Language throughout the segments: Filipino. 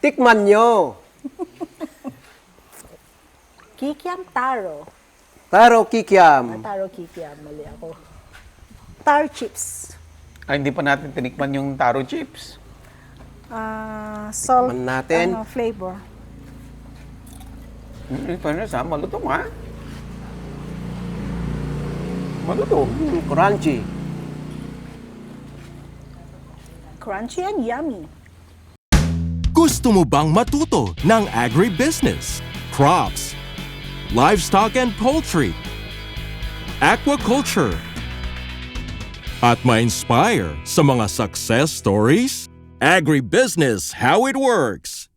Tikman nyo. Kikiam taro. Taro kikiam. Taro kikiam, mali ako. Tar chips. Ay, hindi pa natin tinikman yung taro chips. Salt, Tikman natin. flavor. Fairness ha, malutong ha. Malutong. Crunchy. Crunchy and yummy. Gusto mo bang matuto ng agribusiness, crops, livestock and poultry, aquaculture, at ma-inspire sa mga success stories? Agribusiness How It Works!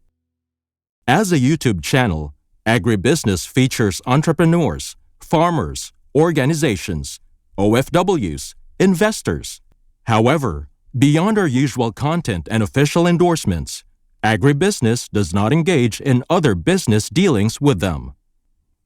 As a YouTube channel, Agribusiness features entrepreneurs, farmers, organizations, OFWs, investors. However, beyond our usual content and official endorsements, Agribusiness does not engage in other business dealings with them.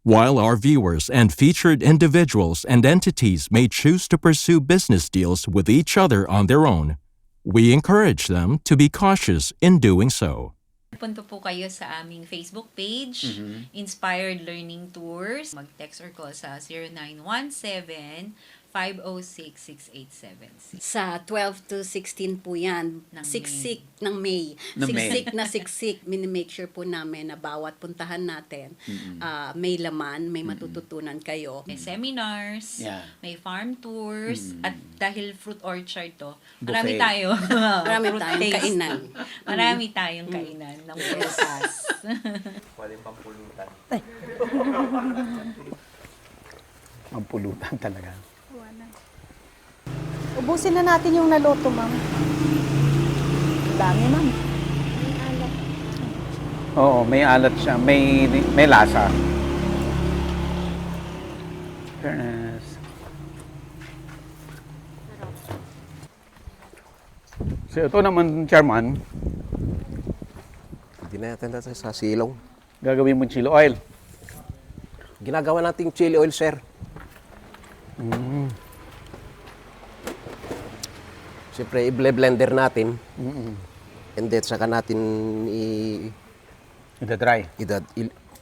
While our viewers and featured individuals and entities may choose to pursue business deals with each other on their own, we encourage them to be cautious in doing so. Punta po kayo sa aming Facebook page, Inspired Learning Tours. Mag-text or call sa 0917-506-6876. Sa 12 to 16 po yan. Ng Siksik ng May. Ng May. Siksik na siksik. Minimake sure po namin na bawat puntahan natin, may laman, may matututunan kayo. May seminars, Yeah. may farm tours, at dahil fruit orchard to, Buffet. marami tayo. Marami fruit tayong taste. kainan. Marami tayong kainan ng prutas. Ang pulutan talaga. Ubusin na natin yung naluto, ma'am. Ang dami, ma'am. Oo, may alat siya. May lasa. Fairness. So ito naman, Chairman, Hindi na natin natin sa silong. gagawin mo chili oil. Ginagawa nating chili oil, sir. Siyempre, i-blender natin. And then, saka natin Ida-dry.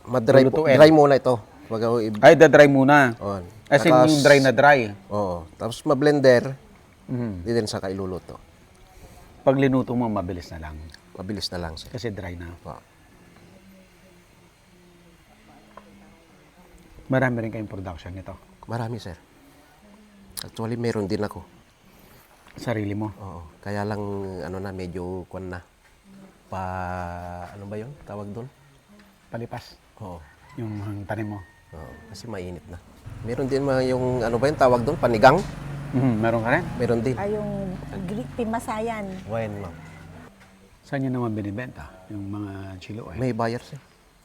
madry, Lulutuin. dry muna ito. Wag ako Ay, ida-dry muna. on. As in yung dry na dry. Oo. Tapos ma-blender, di din saka iluluto. Pag linuto mo, mabilis na lang. Mabilis na lang, sir. Kasi dry na. Wow. Marami rin kayong production nito. Marami, sir. Actually, meron din ako. Sarili mo. Oo. Kaya lang, medyo kwan na. Ano ba yun? Tawag doon? Palipas. Oo. Yung tanim mo. Oo. Kasi mainit na. Meron din mga yung, ano ba yun? Tawag doon? Panigang? Meron ka rin? Meron din. Ay, yung timasayan. Bueno. Saan nyo naman binibenta? Yung mga chili oil? May buyer, sir.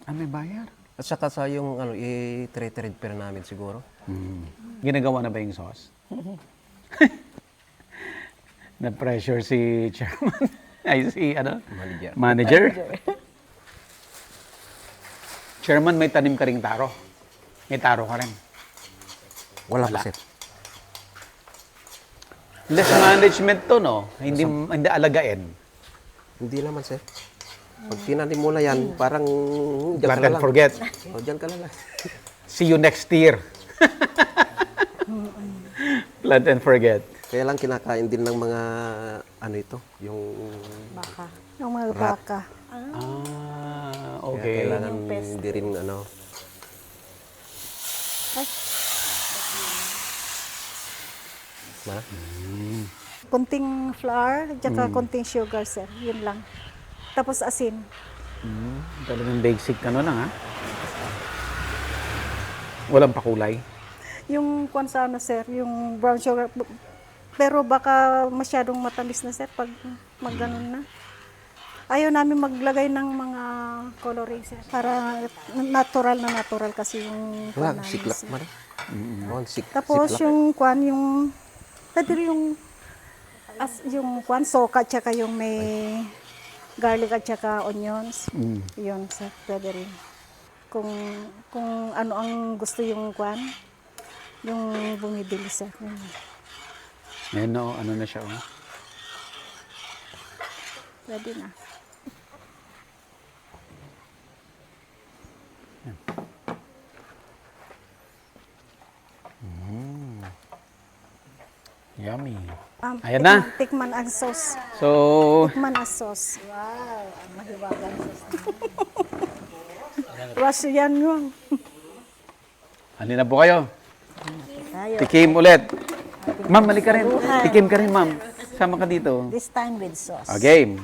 May bayar. At saka sa yung, i-trade pa namin siguro. Ginagawa na ba yung sauce? Na-pressure si chairman. Ay, si Manager. Manager. Chairman, may tanim ka ring taro. May taro ka rin. Wala pa, sir. Less management to, no? Hindi alagain. Hindi naman, sir. Pag tinanim mo na yan, parang dyan ka Plant na and lang. forget. O, dyan ka na lang. See you next year. Plant and forget. Kaya lang kinakain din ng mga, yung... Baka. Yung mga Rat. baka. Kaya Okay. kailangan Yung pest. hindi rin, Ay, Ma? kunting flour, tsaka kunting sugar, sir. Yun lang. Tapos asin. Talagang basic ano lang, ha? Walang pakulay. Yung kwan sa sir, yung brown sugar. Pero baka masyadong matamis na, sir, pag magganon na. Ayaw namin maglagay ng mga coloring, sir. Para natural kasi yung kwan Wala, namin, siklap, sir. Mara. Oh, Tapos siklap. yung kwan, pwede rin yung kwan, soka, tsaka yung may garlic at tsaka onions. Yun, sir, pwede rin. Kung ano ang gusto yung kwan, yung bumibili, sir. Yun. Ayan, no, ano na siya, oh. Pwede na. Yummy. tikman, Ayan na. Tikman ang sauce. So, Tikman ang sauce. Wow, ang mahiwagang sauce. Rush yan yun. ano na po kayo? Tayo. Tikim ulit. Ma'am, mali ka rin. Tikim ka rin, ma'am. Sama ka dito. This time with sauce. Okay.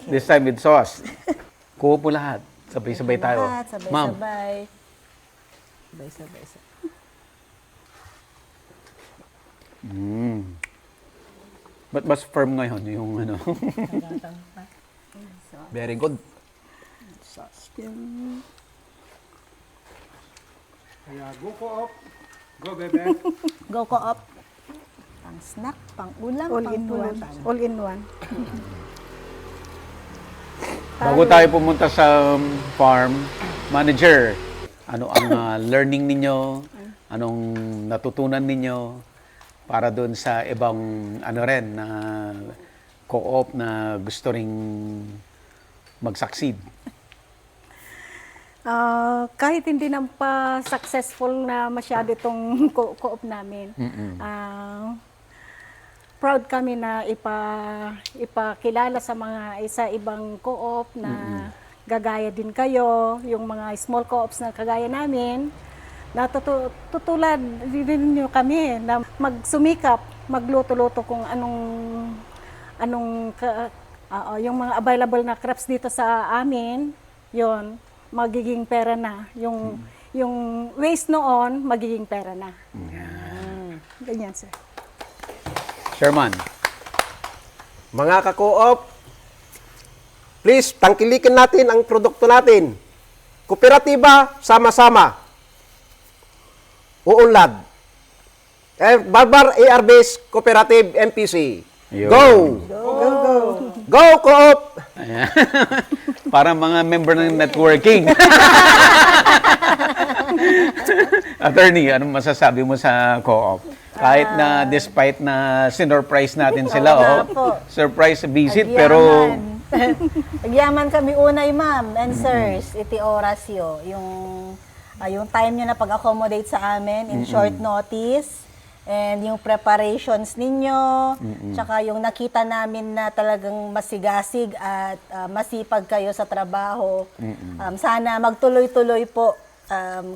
This time with sauce. Kuha po lahat. Sabay-sabay tayo. Lahat, Ma'am. sabay-sabay. Sabay-sabay. Ba't mas firm ngayon yung ano? Very good. Kaya go co-op. Go, bebe. Go co-op. Pang snack, pang ulam, all pang pulutan. All in one. Bago tayo pumunta sa farm, manager, ano ang learning ninyo? Anong natutunan ninyo para doon sa ibang ano rin na co-op na gusto ring mag-succeed? Kahit hindi na pa successful na masyado itong co-op namin, proud kami na ipakilala sa mga ibang co-op na gagaya din kayo, yung mga small co-ops na kagaya namin, na tutulad din nyo kami na magsumikap, magluto-luto kung yung mga available na crops dito sa amin, yon magiging pera na. Yung waste noon, magiging pera na. Ganyan, sir. Sherman, Mga ka-co-op, please, tangkilikin natin ang produkto natin. Kooperatiba, sama-sama. Uunlad. Barbar AR-based Cooperative MPC. Yun. Go! Go, co-op! ayan. Para mga member ng networking. Attorney, anong masasabi mo sa co-op? Kahit na despite na sinurprise natin sila, surprise visit, pero Nagyaman kami unay, ma'am and sirs, iti orasyo, yung time nyo na pag-accommodate sa amin in short notice, and yung preparations ninyo, tsaka yung nakita namin na talagang masigasig at masipag kayo sa trabaho. Sana magtuloy-tuloy po,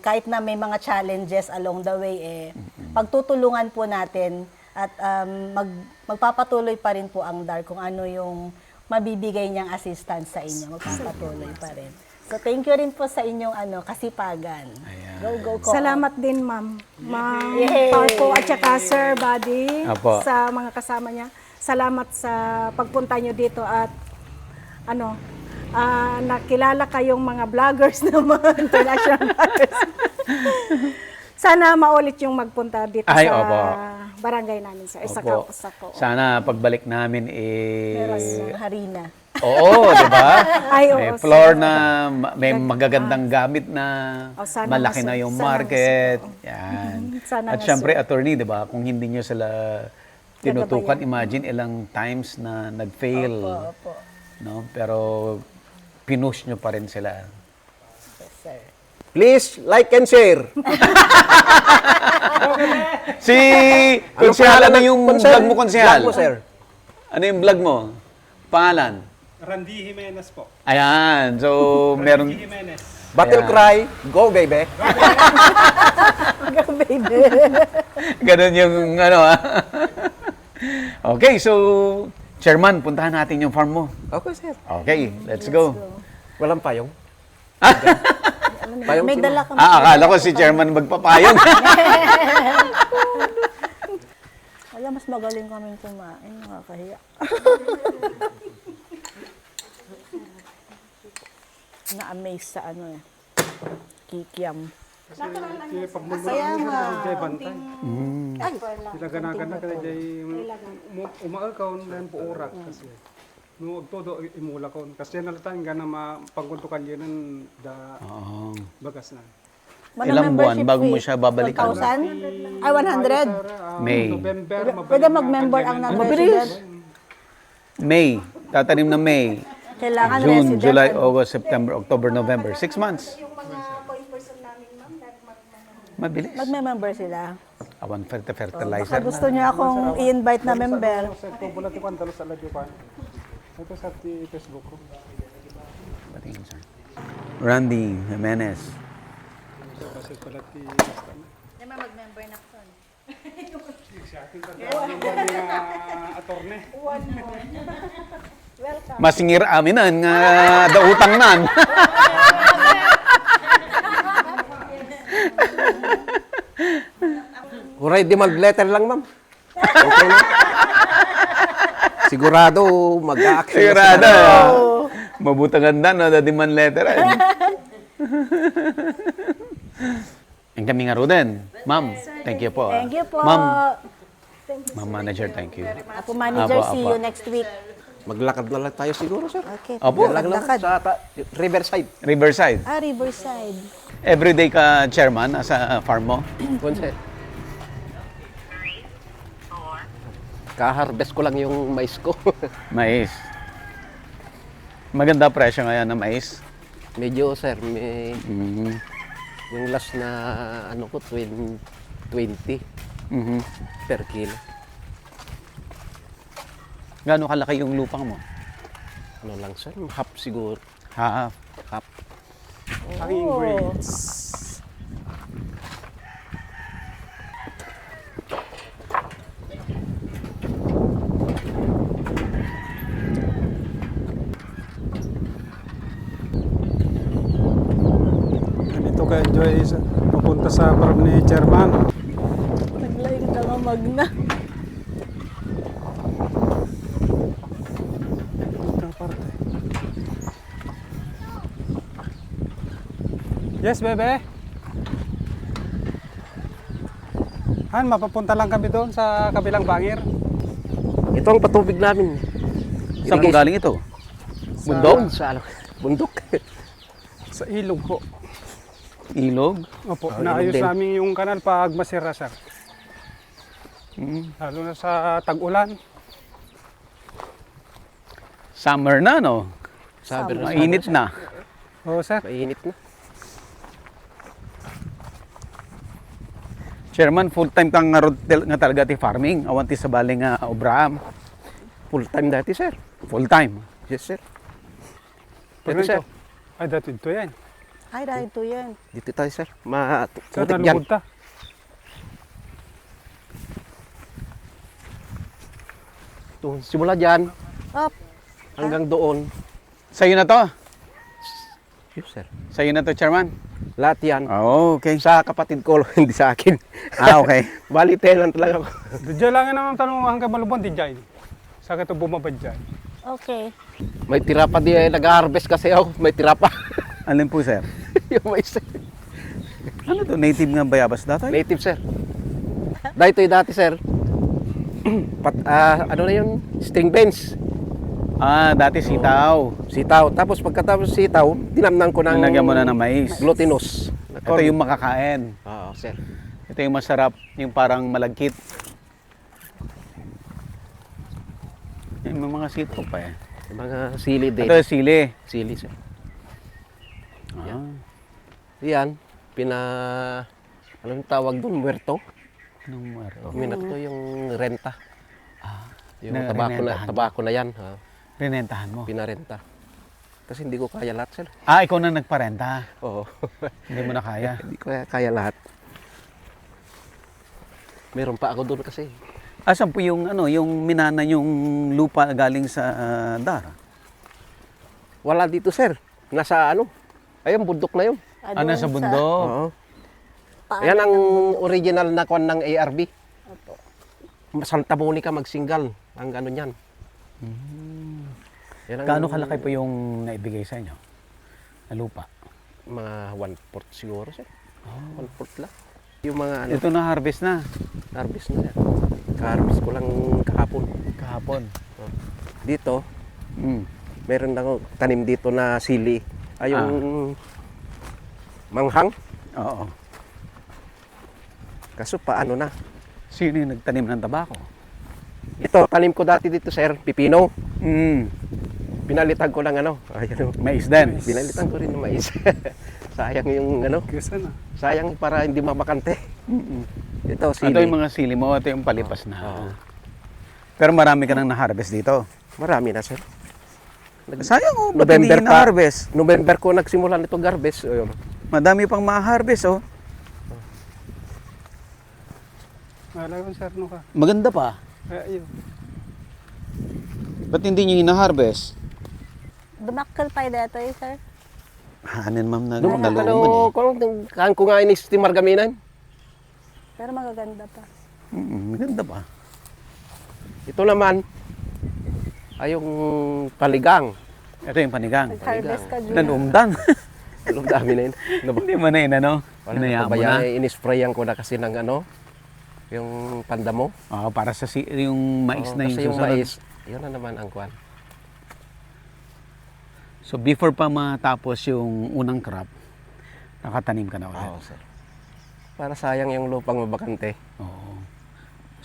kahit na may mga challenges along the way, pagtutulungan po natin at magpapatuloy pa rin po ang DAR kung ano yung mabibigay niyang assistance sa inyo. Magpapatuloy pa rin. So, thank you rin po sa inyong kasipagan. Go, co-op. Salamat din, ma'am. Ma'am Yay! Parco at saka Sir Buddy Apo. sa mga kasama niya. Salamat sa pagpunta niyo dito at nakilala kayong mga vloggers na mga international vloggers. Sana maulit yung magpunta dito Ay, sa opo. barangay namin, sir. Sa Opo. campus ako. sana pagbalik namin Meron harina. Oo, di ba? Ay, oo, May floor sir. na, may magagandang gamit na, sana malaki nga, na sir. yung Sana nga, market. sir. Yan. Sana At nga, syempre, sir. attorney, di ba? Kung hindi nyo sila tinutukan, imagine ilang times na nag-fail. Opo. No? Pero pinush nyo pa rin sila. Please, like and share. Si Ano Konsehal, pangalan ano ng yung konsehal? vlog mo, Konsehal? Vlog mo, sir. Ano yung vlog mo? Pangalan? Randy Jimenez po. Ayan. So, meron... Randy Jimenez. Battle Ayan. cry, go baby. Ganun yung ano Okay, so Chairman, puntahan natin yung farm mo. Okay, sir. Okay, let's go. Walang payong. Payong May sino? dala kami. Akala ko si Chairman magpapayong. Wala, mas magaling kaming kumain. Nakakahiya. Na-amaze sa kikiam. Kaya pag mamulakan mo na kay bantay. Ilaganagan na kaya jay umaakaw na po orak kasi. No todo imula ko kasi nalatan nga na mapangkuntukan yan da bagas na. Ilang buwan bago mo siya babalikan? 1,000? Ay, 100? May. November Pwede mag-member ang non-resident? May. Tatanim na May. Kailangan June, resident. July, August, September, October, November. 6 months. Mabilis. Magme-member sila. Awan Baka fertilizer gusto na. niyo akong i-invite na member. Sa ito, bulat ko, dalos sa lagi pa. Ito sa Facebook ko. Patingin siya. Randy Jimenez. Kasi pala ti... Mag-member na ko. Sa akin ka number ni attorney. Masingir aminan nga dautang nan. Huray demand letter lang, ma'am. Okay na. Sigurado, mag-a-action na Sigurado. sila. Mabutangan na, no? Demand letter. Ang kami nga Ruden. Ma'am, thank you po. Thank you po. Ma'am manager, thank you. Ako manager, Apo, see apo. you next week. Maglakad na lang tayo siguro, sir. Okay. Opo. Yan lang naman Maglakad. sa Riverside. Riverside. Riverside. Everyday ka chairman sa farm mo? Kung sir. Kaharvest ko lang yung mais ko. Mais. Maganda presyo ngayon ng mais. Medyo, sir, may, Mhm. yung last na ano ko, 20 Mhm. per kilo. Gaano kalaki yung lupang mo? Ano lang, sir? Half siguro. Half. Half. Hanging grades. Ganito ka-enjoy papunta sa farm ni Chairman. Naglaing ka nga magna. Ito parte. Yes, bebe. Han, mapapunta lang kami doon sa kabilang bangir. Ito ang patubig namin. Saan mo galing ito? Bundok? Sa bundok. Sa ilog po. Ilog? Opo, Ah, naayos ilog din. namin yung kanal pag masira, sir. Lalo na sa tag-ulan. Summer na, no? Sabi rin. Mainit na. Oo, sir. Mainit na. Chairman, full-time kang nga talaga ti farming. Awan ti sa baling Obraham. Full time dati, sir. Full-time. Yes, sir. Pag Dito, sir. ito. Ay, dati ito yan. Ay, dahil ito yan. Dito tayo, sir. Sir, Putik yan. nalubog ta. Ito, simula dyan Up. hanggang doon. Sa'yo na to? Yes, sir. Sa'yo na to, Chairman? Lahat yan. Oh, okay. Sa kapatid ko, hindi sa akin. Ah, okay. Bali, tenant lang ako. Diyan lang naman tanong hanggang malubon, di dyan. Sa ito bumabad dyan. Okay. May tira pa di, nag-harvest kasi ako. May tira pa. Alin po, sir? Yung mais. Ano to? Native nga bayabas dati? Native, sir. Dati, sir. Ano na yun? String beans. Ah, dati sitaw. Sitaw. Tapos pagkatapos sitaw, dinamnan ko ng Nilagyan mo na ng mais. glutinous. Ito yung makakain. Oo, sir. Ito yung masarap. Yung parang malagkit. Yung mga sitaw pa eh. Yung mga sili din. Ito yung sili. Sili, sir. Ah. Yan. Anong tawag doon? Muerto? Anong maro? Minakto yung renta. Yung Na- rinentahan. tabako na yan. Ha? Rinentahan mo. Pinarenta. Kasi hindi ko kaya lahat, sir. Ah, ikaw na nagparenta. Oo. Hindi mo na kaya. Hindi ko kaya lahat. Meron pa ako doon kasi. Asan po yung yung minana yung lupa galing sa Dar? Wala dito, sir. Nasa ayun, bundok na yun. Ah, nasa bundok. Oo. Yan ang original na kwan ng ARB. Santa Monica Magsingal. Ang ano niyan. Yan ang Gaano kalaki po yung naibigay sa inyo? Na lupa? mga 1/4 siguro, sir. 1/4 lang. Yung mga Ito na harvest na. harvest na yan. Ka-harvest ko lang kahapon. Kahapon. Dito, Mm. meron na akong tanim dito na sili. Ay, yung manghang. Oo. Kaso paano na? Sino yung nagtanim ng tabako? Ito, tanim ko dati dito, sir, pipino. Mm. Pinalitan ko lang ayun, Mais din. pinalitan ko rin ng mais. Sayang yung ano, Kesa na. sayang para hindi mabakante. Ito, Ito sili. yung mga sili mo, ito yung palipas na. Oo. Pero marami ka nang na-harvest dito. Marami na, sir. Sayang ba't hindi November pa. na-harvest? November ko nagsimula nito harvest. Ayun. Madami pang ma-harvest, oh. Wala yun, sir, no ka. Maganda pa. Ayun. Ba't hindi nyo hina-harvest? Dumakkel pa dito eh, sir. Hanin, ma'am, na Doon naluman kan ko nga inis timar gaminan. Pero magaganda pa. Maganda pa. Ito naman ay yung paligang. Ito yung panigang. Nag-harvest ka, June. Nanumdan. Ang dami na yun. Hindi mo na yun, ano? Wala Hinayaan na mo na. inisprayan ko na kasi ng ano, yung pandamo. Oo, para sa yung mais Oo, na yung kasi yung susunod. mais, yun na naman ang kwan. So before pa matapos yung unang crop, nakatanim ka na ulit. Oo, sir. Para sayang yung lupang mabakante. Oo.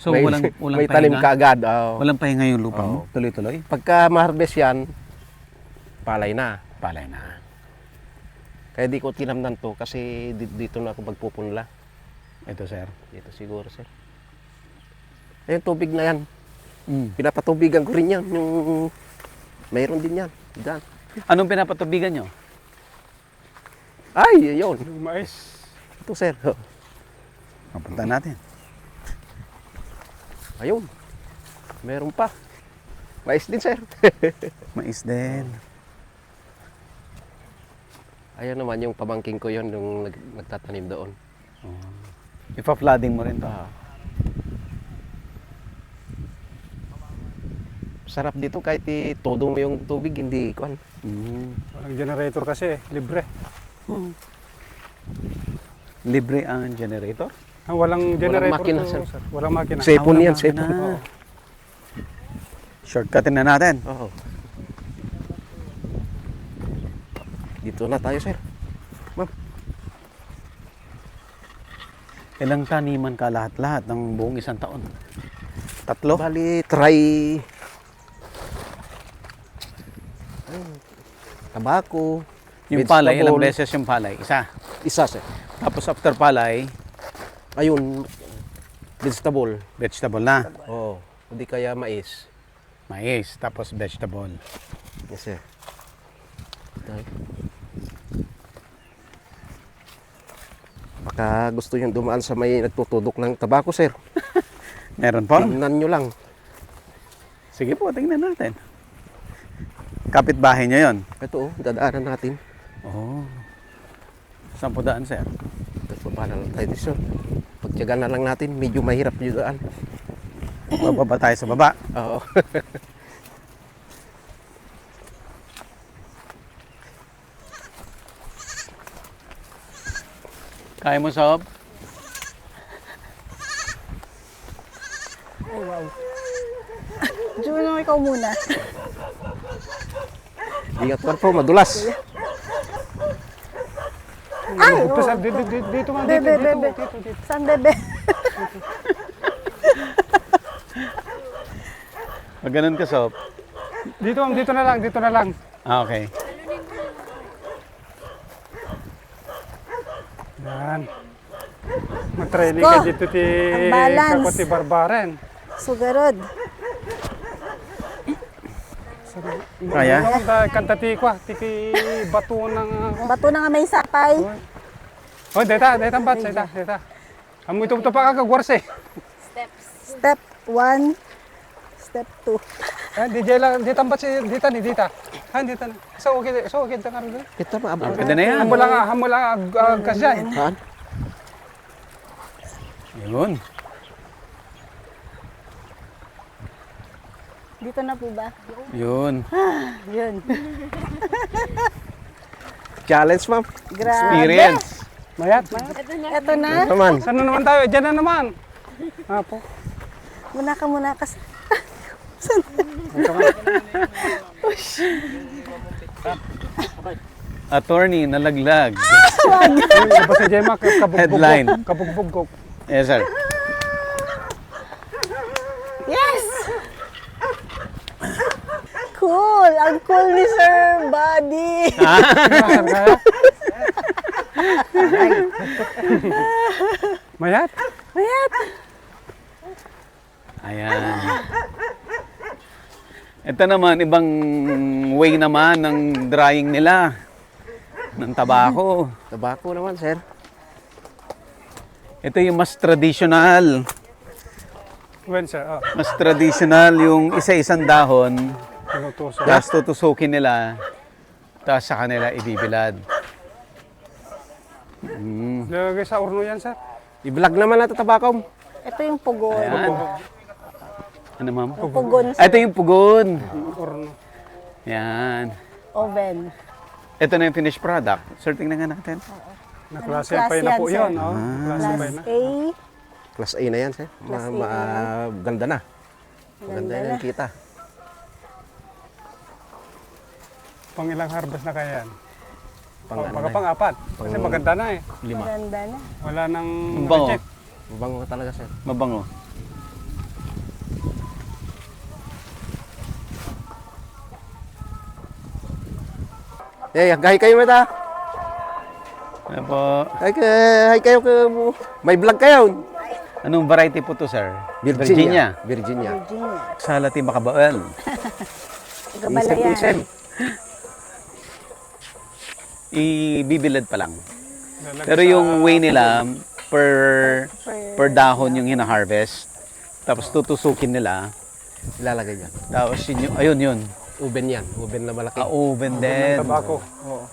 So may, walang may tanim pahinga? ka agad. Oo. Walang pahinga yung lupa mo? Oo. Tuloy-tuloy? Pagka ma-harvest yan, palay na. Palay na. Kaya di ko tinamnan to kasi dito na ako magpupunla. Ito, sir. Dito siguro, sir. Ayun, tubig na yan. Pinapatubigan Pinapatubigan ko rin yan. Yung mayroon din yan. Diyan. Anong pinapatubigan nyo? Ay, yun. Yung mais. Ito, sir. Papunta natin. Ayun. Meron pa. Mais din, sir. Mais din. Ayun naman yung pamangking ko yun, yung nagtatanim doon. Ipa-flooding mo rin to. Sarap dito kahit todo mo yung tubig, hindi kwan. Walang generator kasi, libre. Libre ang generator? Walang generator makina, to, sir. sir. Walang makina. Sepon wala yan, makina. sepon. Oo. Shortcutin na natin. Oo. Dito na tayo, sir. Ma'am. Ilang taniman ka lahat-lahat ng buong isang taon? 3? Bali, try tabako. Yung palay, ilang vegetable. beses yung palay? Isa. Isa, sir. Tapos after palay, Ayun, vegetable. vegetable na. Oo. Hindi kaya mais. Mais, tapos vegetable. Yes, sir. Okay. Baka gusto yung dumaan sa may nagtutudok ng tabako, sir. Meron po? Tingnan nyo lang. Sige po, tingnan natin. Kapitbahay nyo yun? Ito, dadaanan natin. Oo. Saan po daan, sir? Baba na lang tayo dito, sir. Pagtyagaan na lang natin, medyo mahirap yung daan. Bababa tayo sa baba. Oo. Kaya mo, Sob? June, ikaw muna. Ingat ka po, madulas. Ito, sir, dito nga, Bebe, dito. bebe. Saan bebe? Pag ganun ka, Sob. Dito na lang, dito na lang. Ah, okay. Yan. Mag-training ka dito ti Ang balance. Kakuti Barbaren. Sugarod. Kaya? Kanta ti kwa, ti bato ng... Bato na nga may sapay. Oh, deta bat, deta. Amo ito pa kagwars eh. Step 1. Step 2. DJ lang, dita bat si dita ni dita. Han dita na. So okay ta karon. Kita maabot. Pwede na yan. Hamo lang kasyan. Saan? Yun. Dito na po ba? Yun. Yun. Challenge, ma'am. Grabe. Experience. Mayat. Ito na. Naman. Saan na naman tayo? Diyan na naman. Apo. Muna ka. Attorney, nalaglag. Basta Jema Headline. kabugbog. Yes, sir. Yes! Cool! Ang cool ni Sir Buddy! Kaya? Mayat. Ayan. Ito naman, ibang way naman ng drying nila ng tabako. Tabako naman, sir. Ito yung mas traditional. When, sir? Mas traditional yung isa-isang dahon. Pinutusok. Tapos tutusukin nila. Tapos sa kanila ibibilad. Lagay sa urno yan, sir. I-vlog naman natin tabako. Ito yung pugon. Ayan. Ano ma'am? Yung pugon Ah, ito yung pugon. Urno. Yan. oven. Ito na yung finished product. Sir, tingnan nga natin. Naklasify na po Class yan, yun. Oh. Naklasify Class na. A. Class A na yan, sir. Class A na Ganda na. Maganda Ganda na yung kita. Pang ilang harvest na kaya yan? Pang Pang-apat. Kasi maganda na eh. 5. Maganda na. Wala nang Bango. reject. Mabango talaga, sir. Mabango. Gahi kayo mata. Ano po? Hi kayo. May vlog kayo. Anong variety po to, sir? Virginia. Virginia. Salati Makabaal. Gabalayan. Isem. Ibibilad pa lang. Pero yung way nila, per dahon yung hina-harvest. Tapos tutusukin nila. Ilalagay yan. Tapos yun, ayun yun. Oven yan. Oven na malaki. Oven din. Tabako. Oo.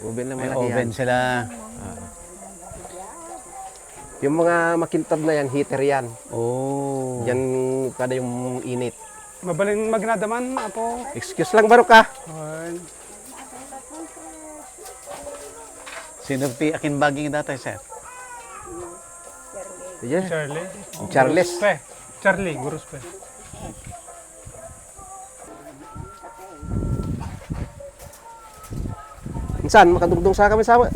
Oven na May malaki oven yan. sila. Yung mga makintab na yan, heater yan. Oh. Yan kada yung init. Mabalin magnadaman, apo. Excuse lang baro ka. Ay, Sino ti akin baging dati, sir? Yeah. Charlie. Charles. Gurus pe. Charlie, gurus pe. Insan, makadugdong sa kami sama.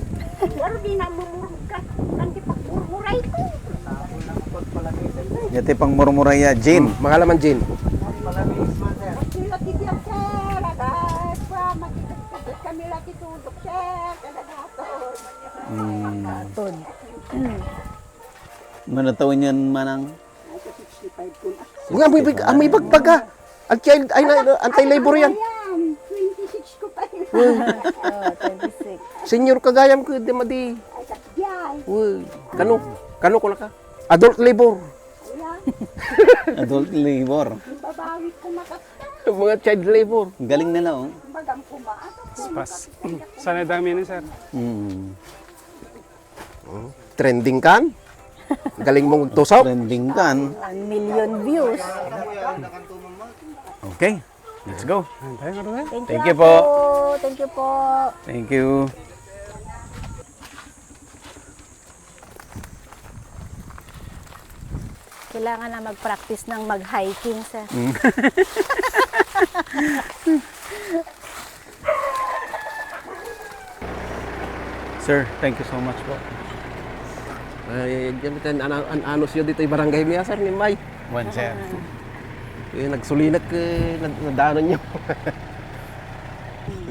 Yati pang murmuraya, Jane. Mga laman Jin. Katod. Manatawin yan manang. Nga, may bagbag ka. Ang child, ay anti-labor yan. Oh, 26. Senior kagayam ko, di madi. Uy, kano ko na ka? Adult labor. Adult labor. Mga child labor. Ang galing nila, oh. Spas. Sana dami na, sir. Mm. Trending kan? Galing mong tusok. Trending kan. 1 million views. Okay, let's go. Tayo nga rin. Thank you po. Thank you po. Thank you. Kailangan na mag-practice ng mag-hiking sa. Sir, thank you so much po. Ay, gamitin, ano siya dito yung barangay niya, sir, ni May. One, sir. Nagsulinat ka, nadaanan niyo.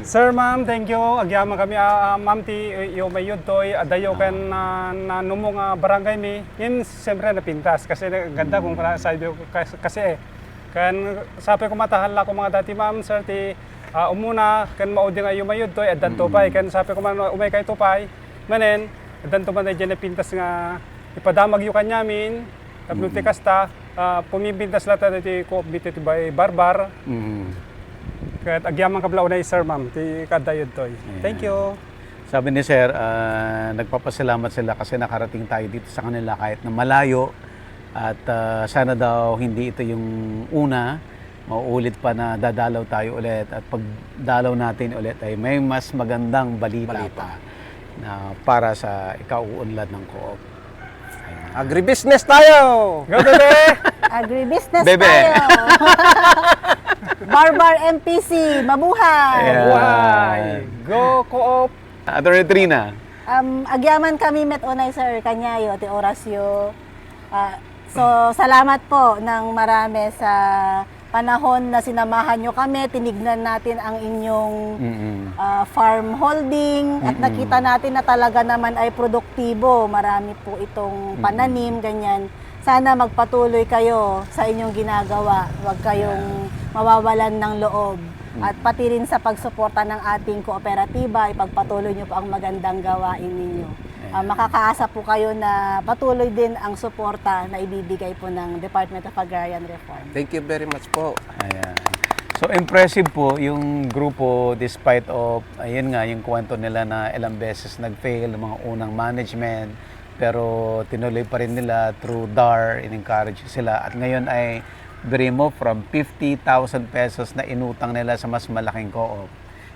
Sir, ma'am, thank you. Agyaman kami, ma'am, ti yung may toy adayo kan na numong barangay mi. Yun, siyempre, napintas. Kasi ganda kung sabi ko kasi kan sabi ko matahala ko mga dati, ma'am, sir, ti umuna, kan mauding yung may toy adan tupay. Kan sabi ko man umay kay tupay, manen, adan to man na dyan napintas nga ipadamag yung kanyamin. Tapos ti kasta, pumipintas lata ti ko bitit by barbar. Kahit agyaman kabla unay, sir, ma'am, ti kadayod toy. Thank you. Sabi ni Sir, nagpapasalamat sila kasi nakarating tayo dito sa kanila kahit na malayo. At sana daw hindi ito yung una, mauulit pa na dadalaw tayo ulit. At pag dalaw natin ulit ay may mas magandang balita. Pa na para sa ikauunlad ng co-op. Agribusiness tayo! Go, bebe! Agribusiness Bebe. tayo. Barbar MPC, mabuhay. Ayan. Why? Go, co-op! Attorney Trina. Agyaman kami met unay sir kanyayo ti orasyo. So salamat po ng marami sa panahon na sinamahan nyo kami, tinignan natin ang inyong farm holding at nakita natin na talaga naman ay produktibo. Marami po itong pananim, ganyan. Sana magpatuloy kayo sa inyong ginagawa. Huwag kayong mawawalan ng loob. At pati rin sa pagsuporta ng ating kooperatiba, ipagpatuloy nyo po ang magandang gawain ninyo. Makakaasa po kayo na patuloy din ang suporta na ibibigay po ng Department of Agrarian Reform. Thank you very much po. Ayan. So impressive po yung grupo despite of, ayun nga, yung kwento nila na ilang beses nag-fail, mga unang management, pero tinuloy pa rin nila through DAR, in-encourage sila. At ngayon ay Brimo from 50,000 pesos na inutang nila sa mas malaking co-op.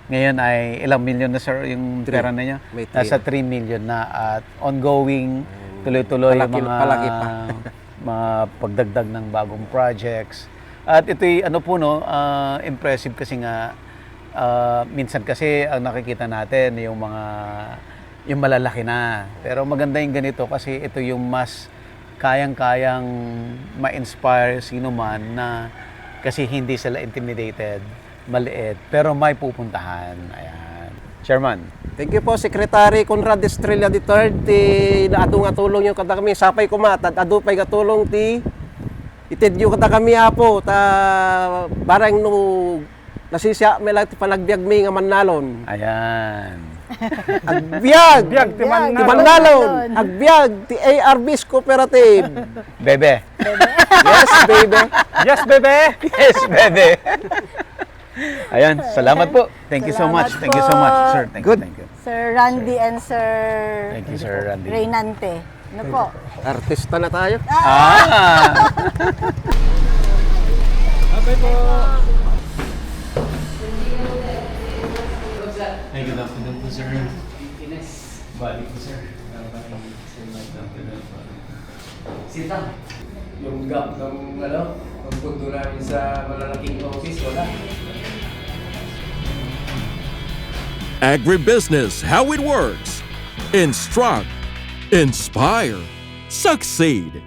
Ngayon ay ilang milyon na sir yung pera na niya? May Nasa 3 million na at ongoing, tuloy-tuloy yung Palaki pa. mga pagdagdag ng bagong projects. At ito'y ano po no, impressive kasi nga minsan kasi ang nakikita natin yung malalaki na. Pero maganda yung ganito kasi ito yung mas kayang-kayang ma-inspire sino man na kasi hindi sila intimidated, maliit, pero may pupuntahan. Ayan. Chairman. Thank you po, Secretary Conrad Estrella III. Ti naadong atulong yung kada kami. Sapay kumatad, adupay katulong ti itidyo kada kami apo. Ta barang no nasisya may lang ti palagbiag mi nga manalon. Ayan. Agbiag! Ti manalon! Agbiag! Ti ARB's Cooperative! Bebe. Yes, baby! Yes, bebe! Yes, bebe. Ayan, salamat po. Thank you so much. Salamat Thank you so po. much, sir. Thank Good. you, thank you. Sir Randy and Sir Thank you, Sir Randy. Reynante. Ano po? Artista na tayo. Ah! Hey, good afternoon po, sir. Bali po, sir. Sita, yung gap ng pagpunto namin sa malalaking office, wala. Agribusiness, how it works. Instruct, inspire, succeed.